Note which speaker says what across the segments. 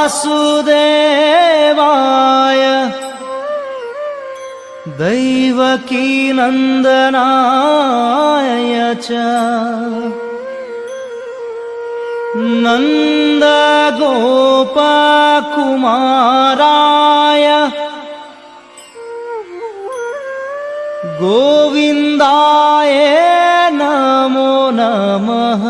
Speaker 1: वासुदेवाय दैवकीनन्दनाय च नन्दगोपकुमाराय गोविन्दाय नमो नमः।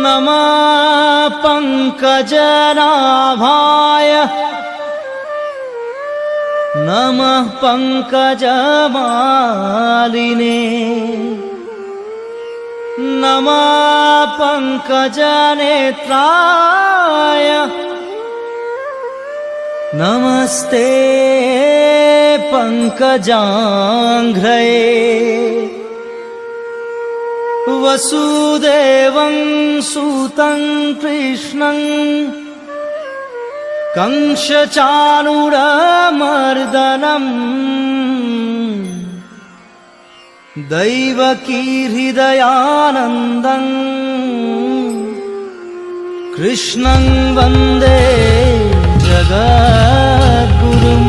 Speaker 1: नमः पङ्कजनाभाय नमः पङ्कजमालिने नमः पङ्कजनेत्राय नमस्ते पङ्कजाङ्घ्रये। वसुदेवं सुतं कृष्णं कंसचाणूरमर्दनम् दैवकी हृदयानन्दं कृष्णं वन्दे जगद्गुरुम्।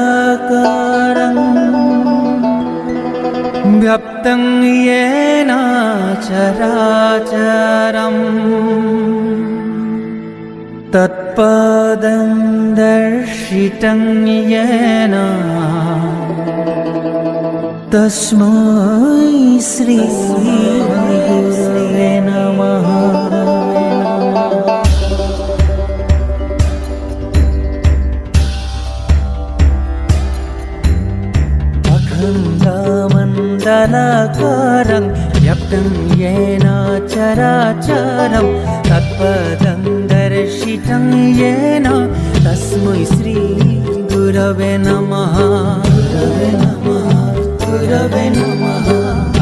Speaker 1: अखण्डमण्डलाकारं व्याप्तं येन चराचरं तत्पदं दर्शितं येन तस्मै श्री गुरवे नमः। अखण्डमण्डलाकारं व्याप्तं येन चराचरं तत्पदं दर्शितं येन तस्मै श्री गुरवे नमः। गुरवे नमः।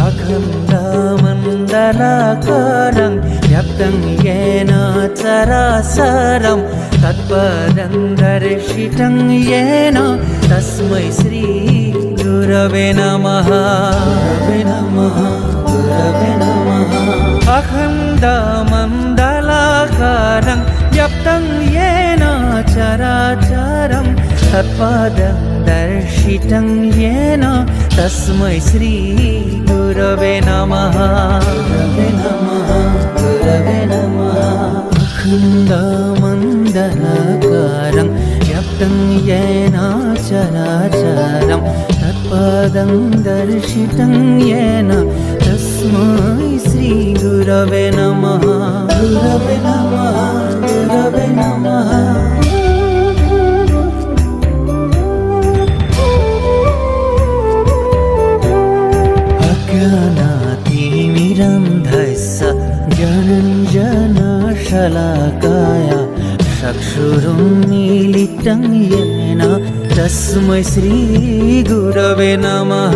Speaker 1: अखण्डमण्डलाकारं व्याप्तं येन चराचरं तत्पदं दर्शितं येन तस्मै श्री गुरवे नमः। गुरवे नमः। अखण्डमण्डलाकारं व्याप्तं येन चराचरं तत्पदं दर्शितं येन तस्मै श्री गुरवे नमः। गुरवे नमः। अखण्डमण्डलाकारं व्याप्तं येन चराचरं तत्पदं दर्शितं येन तस्मै श्री गुरवे नमः। गुरवे नमः। गुरवे नमः। अज्ञानातिमिरन्धस्य ज्ञानञ्जनशलाकाय चक्षुरुन्मीलितं येन तस्मै श्री गुरवे नमः।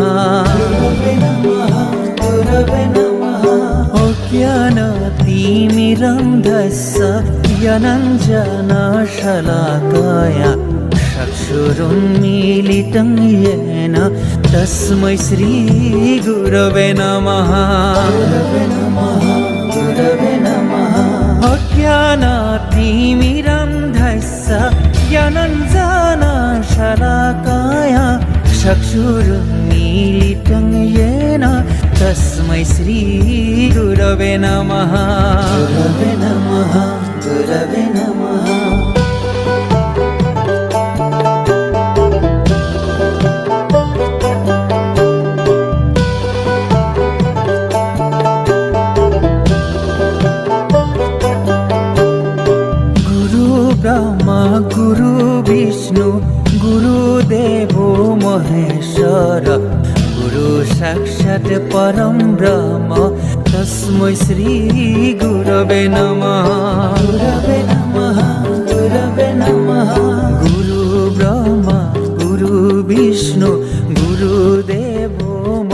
Speaker 1: गुरवे नमः। अज्ञानातिमिरन्धस्य ज्ञानञ्जनशलाकाय चक्षुरुन्मीलितं येन तस्मै श्री गुरवे नमः। गुरवे नमः। अज्ञानातिमिरन्धस्य ज्ञानञ्जनशलाकाय चक्षुरुन्मीलितं येन तस्मै श्री गुरवे नमः। गुरवे नमः। गुरवे नमः। गुरु विष्णु गुरुदेवो महेश्वर गुरु साक्षात् परं ब्रह्म तस्मै श्री गुरवे नमः।